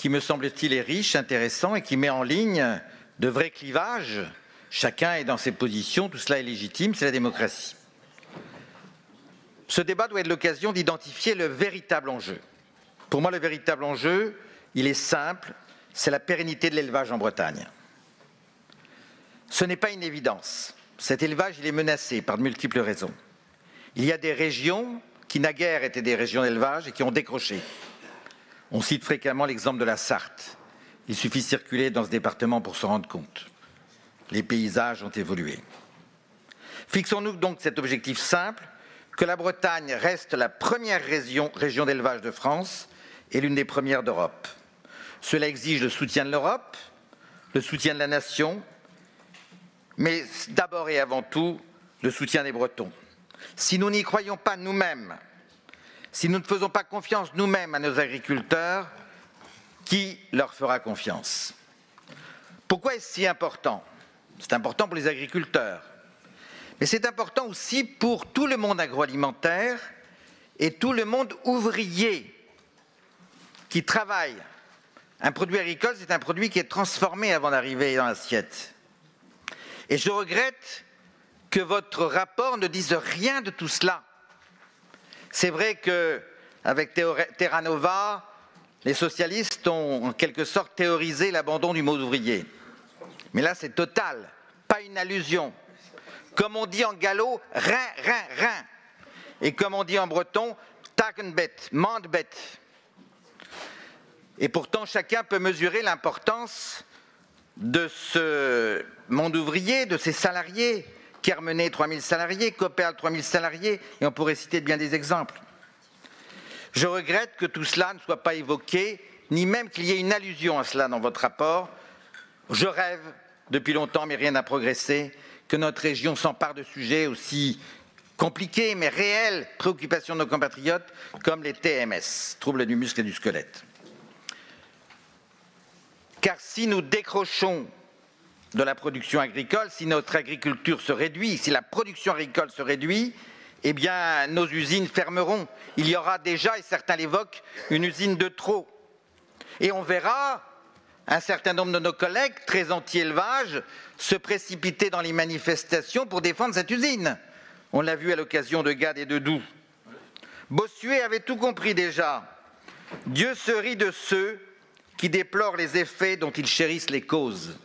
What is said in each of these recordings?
qui, me semble-t-il, est riche, intéressant et qui met en ligne de vrais clivages. Chacun est dans ses positions, tout cela est légitime, c'est la démocratie. Ce débat doit être l'occasion d'identifier le véritable enjeu. Pour moi, le véritable enjeu, il est simple, c'est la pérennité de l'élevage en Bretagne. Ce n'est pas une évidence. Cet élevage, il est menacé par de multiples raisons. Il y a des régions qui naguère étaient des régions d'élevage et qui ont décroché. On cite fréquemment l'exemple de la Sarthe. Il suffit de circuler dans ce département pour s'en rendre compte. Les paysages ont évolué. Fixons-nous donc cet objectif simple, que la Bretagne reste la première région d'élevage de France et l'une des premières d'Europe. Cela exige le soutien de l'Europe, le soutien de la nation, mais d'abord et avant tout, le soutien des Bretons. Si nous n'y croyons pas nous-mêmes, si nous ne faisons pas confiance nous-mêmes à nos agriculteurs, qui leur fera confiance? Pourquoi est-ce si important? C'est important pour les agriculteurs, mais c'est important aussi pour tout le monde agroalimentaire et tout le monde ouvrier qui travaille. Un produit agricole, c'est un produit qui est transformé avant d'arriver dans l'assiette. Et je regrette que votre rapport ne dise rien de tout cela. C'est vrai qu'avec Terra Nova, les socialistes ont en quelque sorte théorisé l'abandon du mot ouvrier. Mais là, c'est total, pas une allusion. Comme on dit en gallo, rien, rien, rien. Et comme on dit en breton, takenbet, mandbet. Et pourtant, chacun peut mesurer l'importance de ce monde ouvrier, de ces salariés. Kermenet, 3000 salariés, Copperl, 3000 salariés, et on pourrait citer bien des exemples. Je regrette que tout cela ne soit pas évoqué, ni même qu'il y ait une allusion à cela dans votre rapport. Je rêve, depuis longtemps, mais rien n'a progressé, que notre région s'empare de sujets aussi compliqués, mais réels, préoccupations de nos compatriotes, comme les TMS, troubles du muscle et du squelette. Car si nous décrochons de la production agricole, si notre agriculture se réduit, si la production agricole se réduit, eh bien nos usines fermeront. Il y aura déjà, et certains l'évoquent, une usine de trop. Et on verra un certain nombre de nos collègues, très anti-élevage, se précipiter dans les manifestations pour défendre cette usine. On l'a vu à l'occasion de Gade et de Doubs. Bossuet avait tout compris déjà. Dieu se rit de ceux qui déplorent les effets dont ils chérissent les causes.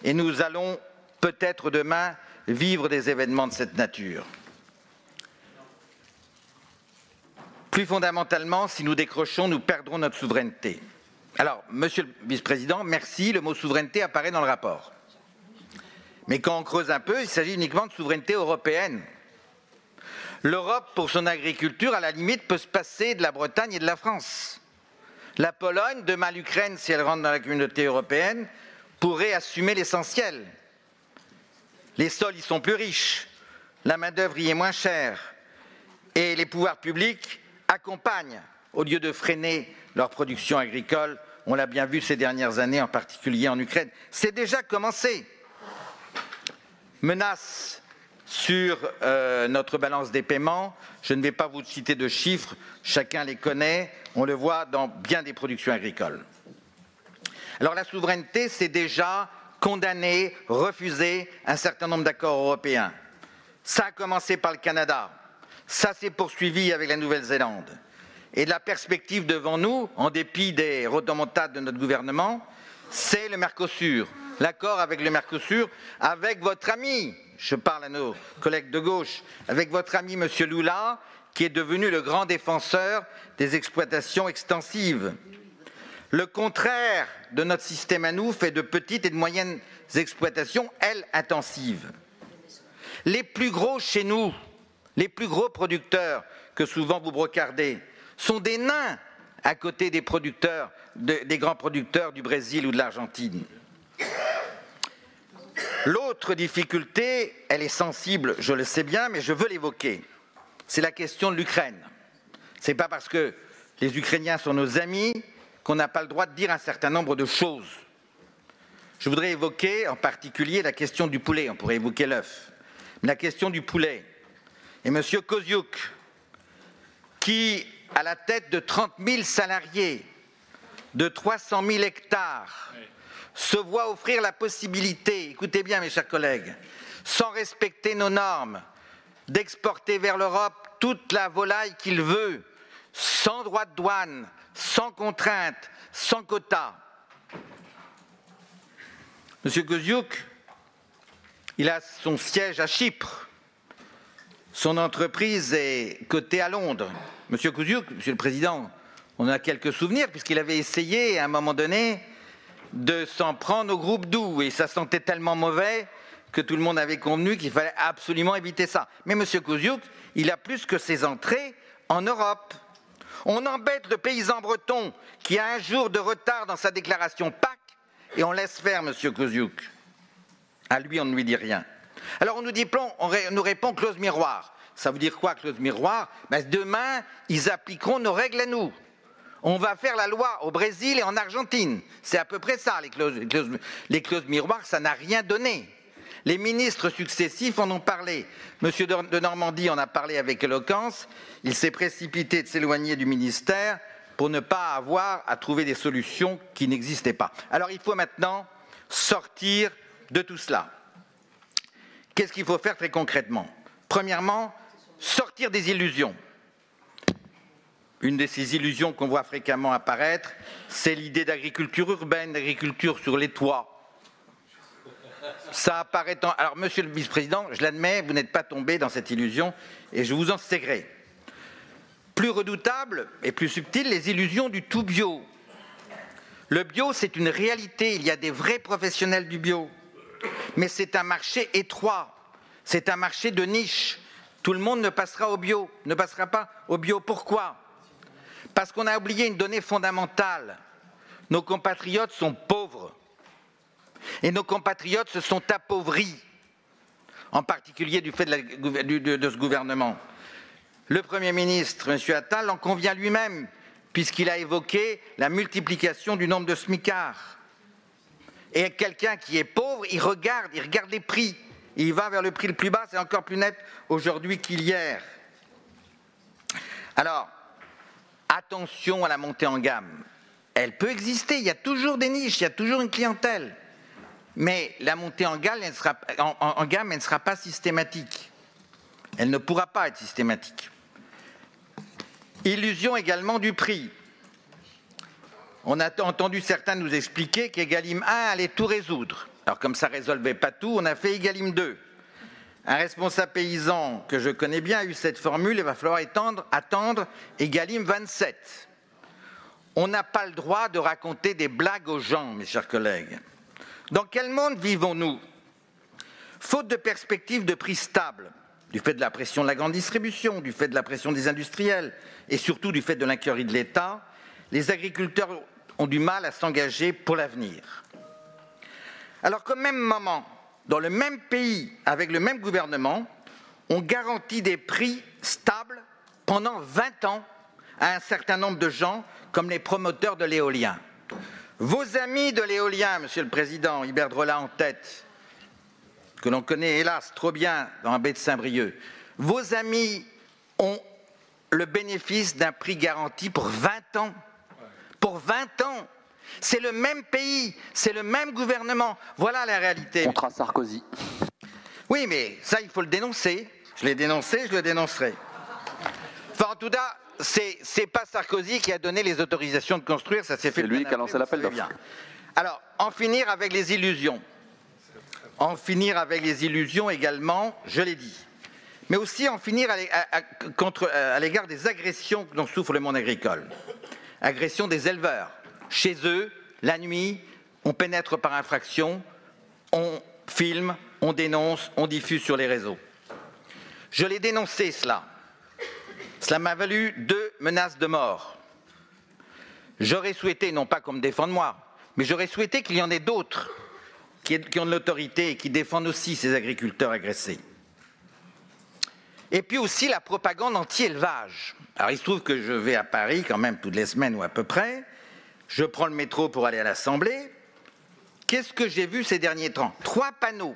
Et nous allons peut-être demain vivre des événements de cette nature. Plus fondamentalement, si nous décrochons, nous perdrons notre souveraineté. Alors, Monsieur le Vice-président, merci, le mot souveraineté apparaît dans le rapport. Mais quand on creuse un peu, il s'agit uniquement de souveraineté européenne. L'Europe, pour son agriculture, à la limite, peut se passer de la Bretagne et de la France. La Pologne, demain l'Ukraine, si elle rentre dans la communauté européenne, pourrait assumer l'essentiel. Les sols y sont plus riches, la main-d'œuvre y est moins chère, et les pouvoirs publics accompagnent au lieu de freiner leur production agricole. On l'a bien vu ces dernières années, en particulier en Ukraine. C'est déjà commencé. Menace sur notre balance des paiements. Je ne vais pas vous citer de chiffres, chacun les connaît, on le voit dans bien des productions agricoles. Alors la souveraineté, c'est déjà condamner, refuser un certain nombre d'accords européens. Ça a commencé par le Canada, ça s'est poursuivi avec la Nouvelle-Zélande. Et la perspective devant nous, en dépit des rodomontades de notre gouvernement, c'est le Mercosur. L'accord avec le Mercosur, avec votre ami, je parle à nos collègues de gauche, avec votre ami M. Lula, qui est devenu le grand défenseur des exploitations extensives. Le contraire de notre système à nous fait de petites et de moyennes exploitations, elles, intensives. Les plus gros chez nous, les plus gros producteurs que souvent vous brocardez, sont des nains à côté des producteurs, des grands producteurs du Brésil ou de l'Argentine. L'autre difficulté, elle est sensible, je le sais bien, mais je veux l'évoquer. C'est la question de l'Ukraine. Ce n'est pas parce que les Ukrainiens sont nos amis qu'on n'a pas le droit de dire un certain nombre de choses. Je voudrais évoquer en particulier la question du poulet, on pourrait évoquer l'œuf, mais la question du poulet. Et M. Koziuk, qui, à la tête de 30 000 salariés, de 300 000 hectares se voit offrir la possibilité, écoutez bien mes chers collègues, sans respecter nos normes, d'exporter vers l'Europe toute la volaille qu'il veut, sans droit de douane, sans contrainte, sans quota. Monsieur Koziuk, il a son siège à Chypre. Son entreprise est cotée à Londres. Monsieur Koziuk, Monsieur le Président, on a quelques souvenirs puisqu'il avait essayé à un moment donné de s'en prendre au groupe Doux et ça sentait tellement mauvais que tout le monde avait convenu qu'il fallait absolument éviter ça. Mais Monsieur Koziuk, il a plus que ses entrées en Europe. On embête le paysan breton qui a un jour de retard dans sa déclaration PAC et on laisse faire Monsieur Koziuk. À lui, on ne lui dit rien. Alors on nous répond clause miroir. Ça veut dire quoi, clause miroir? Ben, demain, ils appliqueront nos règles à nous. On va faire la loi au Brésil et en Argentine. C'est à peu près ça, les clauses miroirs, ça n'a rien donné. Les ministres successifs en ont parlé. Monsieur de Normandie en a parlé avec éloquence. Il s'est précipité de s'éloigner du ministère pour ne pas avoir à trouver des solutions qui n'existaient pas. Alors il faut maintenant sortir de tout cela. Qu'est-ce qu'il faut faire très concrètement? Premièrement, sortir des illusions. Une de ces illusions qu'on voit fréquemment apparaître, c'est l'idée d'agriculture urbaine, d'agriculture sur les toits. Ça apparaît en... Alors, monsieur le vice-président, je l'admets, vous n'êtes pas tombé dans cette illusion et je vous en sais. Plus redoutable et plus subtile, les illusions du tout bio. Le bio, c'est une réalité. Il y a des vrais professionnels du bio. Mais c'est un marché étroit. C'est un marché de niche. Tout le monde ne passera au bio, ne passera pas au bio. Pourquoi? Parce qu'on a oublié une donnée fondamentale. Nos compatriotes sont pauvres. Et nos compatriotes se sont appauvris, en particulier du fait de ce gouvernement. Le Premier ministre, M. Attal, en convient lui-même, puisqu'il a évoqué la multiplication du nombre de smicards. Et quelqu'un qui est pauvre, il regarde les prix. Il va vers le prix le plus bas, c'est encore plus net aujourd'hui qu'hier. Alors, attention à la montée en gamme. Elle peut exister, il y a toujours des niches, il y a toujours une clientèle. Mais la montée en gamme, elle ne sera pas systématique. Elle ne pourra pas être systématique. Illusion également du prix. On a entendu certains nous expliquer qu'Egalim 1 allait tout résoudre. Alors comme ça ne résolvait pas tout, on a fait Egalim 2. Un responsable paysan que je connais bien a eu cette formule, il va falloir attendre Egalim 27. On n'a pas le droit de raconter des blagues aux gens, mes chers collègues. Dans quel monde vivons-nous? Faute de perspectives de prix stables, du fait de la pression de la grande distribution, du fait de la pression des industriels et surtout du fait de l'incurie de l'État, les agriculteurs ont du mal à s'engager pour l'avenir. Alors qu'au même moment, dans le même pays, avec le même gouvernement, on garantit des prix stables pendant 20 ans à un certain nombre de gens, comme les promoteurs de l'éolien. Vos amis de l'éolien, Monsieur le Président, Iberdrola en tête, que l'on connaît hélas trop bien dans la baie de Saint-Brieuc, vos amis ont le bénéfice d'un prix garanti pour 20 ans. Pour 20 ans. C'est le même pays, c'est le même gouvernement. Voilà la réalité. Contrat Sarkozy. Oui, mais ça, il faut le dénoncer. Je l'ai dénoncé, je le dénoncerai. Enfin, en tout cas, c'est pas Sarkozy qui a donné les autorisations de construire, ça s'est fait. C'est lui qui a lancé l'appel d'offres. Alors, en finir avec les illusions. En finir avec les illusions également, je l'ai dit. Mais aussi en finir à l'égard des agressions dont souffre le monde agricole. Agression des éleveurs. Chez eux, la nuit, on pénètre par infraction, on filme, on dénonce, on diffuse sur les réseaux. Je l'ai dénoncé cela. Cela m'a valu 2 menaces de mort. J'aurais souhaité, non pas qu'on me défende moi, mais j'aurais souhaité qu'il y en ait d'autres qui ont de l'autorité et qui défendent aussi ces agriculteurs agressés. Et puis aussi la propagande anti-élevage. Alors il se trouve que je vais à Paris quand même toutes les semaines ou à peu près. Je prends le métro pour aller à l'Assemblée. Qu'est-ce que j'ai vu ces derniers temps? 3 panneaux,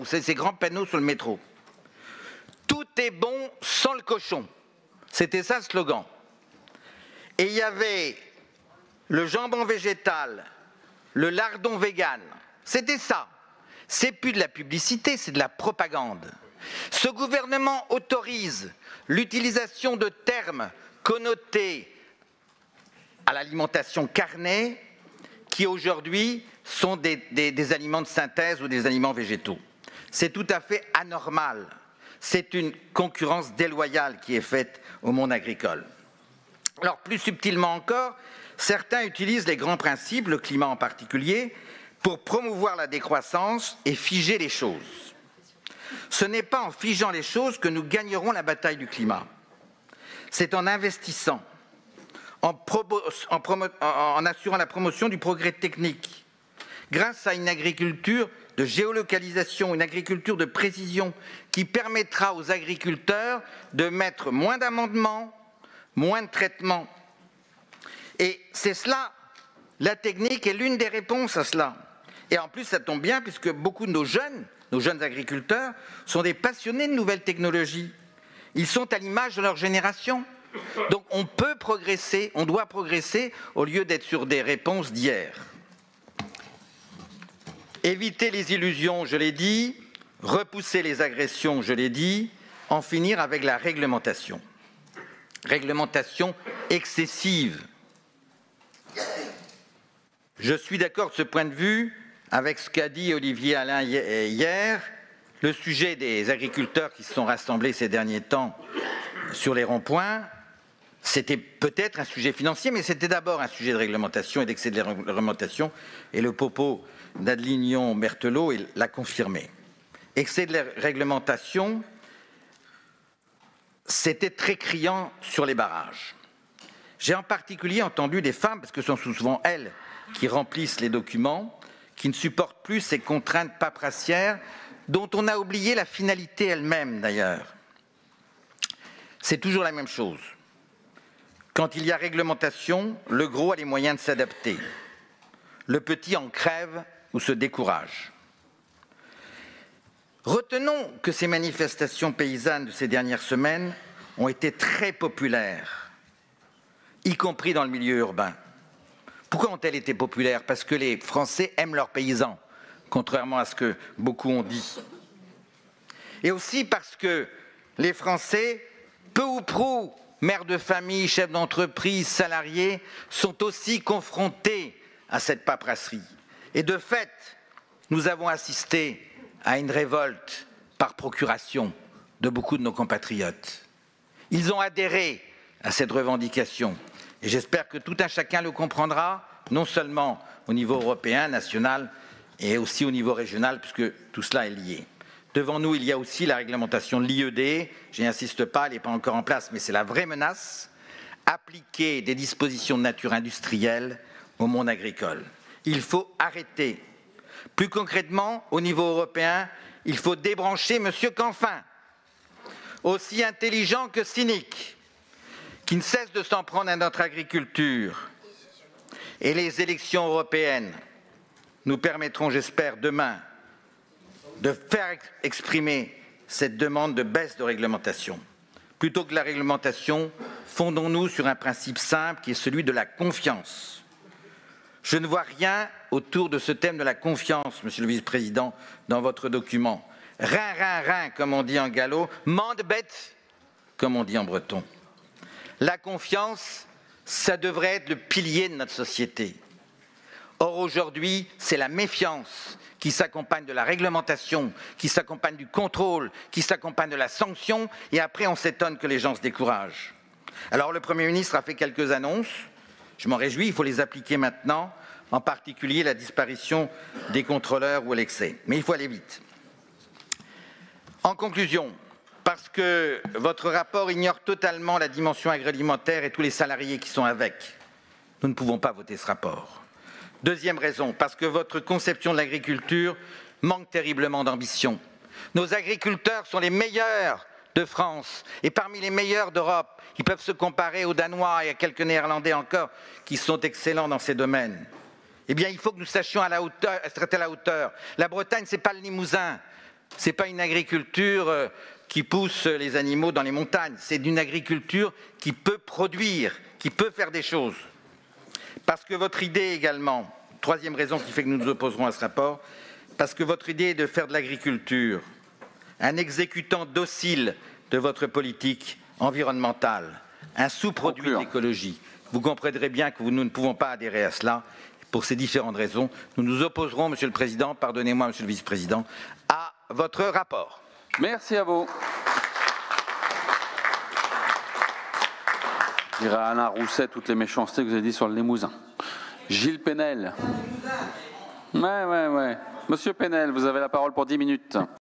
ces grands panneaux sur le métro. Tout est bon sans le cochon. C'était ça le slogan. Et il y avait le jambon végétal, le lardon vegan. C'était ça. C'est plus de la publicité, c'est de la propagande. Ce gouvernement autorise l'utilisation de termes connotés à l'alimentation carnée qui aujourd'hui sont des aliments de synthèse ou des aliments végétaux. C'est tout à fait anormal. C'est une concurrence déloyale qui est faite au monde agricole. Alors plus subtilement encore, certains utilisent les grands principes, le climat en particulier, pour promouvoir la décroissance et figer les choses. Ce n'est pas en figeant les choses que nous gagnerons la bataille du climat. C'est en investissant, en assurant la promotion du progrès technique, grâce à une agriculture de géolocalisation, une agriculture de précision qui permettra aux agriculteurs de mettre moins d'amendements, moins de traitements. Et c'est cela, la technique est l'une des réponses à cela. Et en plus, ça tombe bien puisque beaucoup de nos jeunes agriculteurs sont des passionnés de nouvelles technologies. Ils sont à l'image de leur génération. Donc on peut progresser, on doit progresser au lieu d'être sur des réponses d'hier. Éviter les illusions, je l'ai dit, repousser les agressions, je l'ai dit, en finir avec la réglementation. Réglementation excessive. Je suis d'accord de ce point de vue avec ce qu'a dit Olivier Alain hier, le sujet des agriculteurs qui se sont rassemblés ces derniers temps sur les ronds-points, c'était peut-être un sujet financier, mais c'était d'abord un sujet de réglementation et d'excès de réglementation, et le propos d'Adeline Berthelot l'a confirmé. Excès de réglementation, c'était très criant sur les barrages. J'ai en particulier entendu des femmes, parce que ce sont souvent elles qui remplissent les documents, qui ne supportent plus ces contraintes paperassières dont on a oublié la finalité elle-même d'ailleurs. C'est toujours la même chose. Quand il y a réglementation, le gros a les moyens de s'adapter. Le petit en crève ou se décourage. Retenons que ces manifestations paysannes de ces dernières semaines ont été très populaires, y compris dans le milieu urbain. Pourquoi ont-elles été populaires? Parce que les Français aiment leurs paysans, contrairement à ce que beaucoup ont dit. Et aussi parce que les Français, peu ou prou, mères de famille, chefs d'entreprise, salariés, sont aussi confrontés à cette paperasserie. Et de fait, nous avons assisté à une révolte par procuration de beaucoup de nos compatriotes. Ils ont adhéré à cette revendication. Et j'espère que tout un chacun le comprendra, non seulement au niveau européen, national, et aussi au niveau régional, puisque tout cela est lié. Devant nous, il y a aussi la réglementation de l'IED. Je n'y insiste pas, elle n'est pas encore en place, mais c'est la vraie menace. Appliquer des dispositions de nature industrielle au monde agricole. Il faut arrêter. Plus concrètement, au niveau européen, il faut débrancher M. Canfin, aussi intelligent que cynique, qui ne cesse de s'en prendre à notre agriculture. Et les élections européennes nous permettront, j'espère, demain, de faire exprimer cette demande de baisse de réglementation. Plutôt que la réglementation, fondons-nous sur un principe simple qui est celui de la confiance. Je ne vois rien autour de ce thème de la confiance, Monsieur le Vice-président, dans votre document. Rein, rein, rein, comme on dit en gallo, mande bête, comme on dit en breton. La confiance, ça devrait être le pilier de notre société. Or, aujourd'hui, c'est la méfiance qui s'accompagne de la réglementation, qui s'accompagne du contrôle, qui s'accompagne de la sanction, et après on s'étonne que les gens se découragent. Alors le Premier ministre a fait quelques annonces, je m'en réjouis, il faut les appliquer maintenant, en particulier la disparition des contrôleurs ou l'excès. Mais il faut aller vite. En conclusion, parce que votre rapport ignore totalement la dimension agroalimentaire et tous les salariés qui sont avec, nous ne pouvons pas voter ce rapport. Deuxième raison, parce que votre conception de l'agriculture manque terriblement d'ambition. Nos agriculteurs sont les meilleurs de France et parmi les meilleurs d'Europe. Ils peuvent se comparer aux Danois et à quelques Néerlandais encore qui sont excellents dans ces domaines. Eh bien, il faut que nous sachions être à la hauteur. La Bretagne, ce n'est pas le Limousin, ce n'est pas une agriculture qui pousse les animaux dans les montagnes. C'est une agriculture qui peut produire, qui peut faire des choses. Parce que votre idée également, troisième raison qui fait que nous nous opposerons à ce rapport, parce que votre idée est de faire de l'agriculture un exécutant docile de votre politique environnementale, un sous-produit de l'écologie. Vous comprendrez bien que nous ne pouvons pas adhérer à cela. Pour ces différentes raisons, nous nous opposerons, Monsieur le Président, pardonnez-moi, Monsieur le Vice-président, à votre rapport. Merci à vous. Je dirais à Alain Rousset toutes les méchancetés que vous avez dit sur le Limousin. Gilles Pénel. Ouais. Monsieur Pénel, vous avez la parole pour 10 minutes.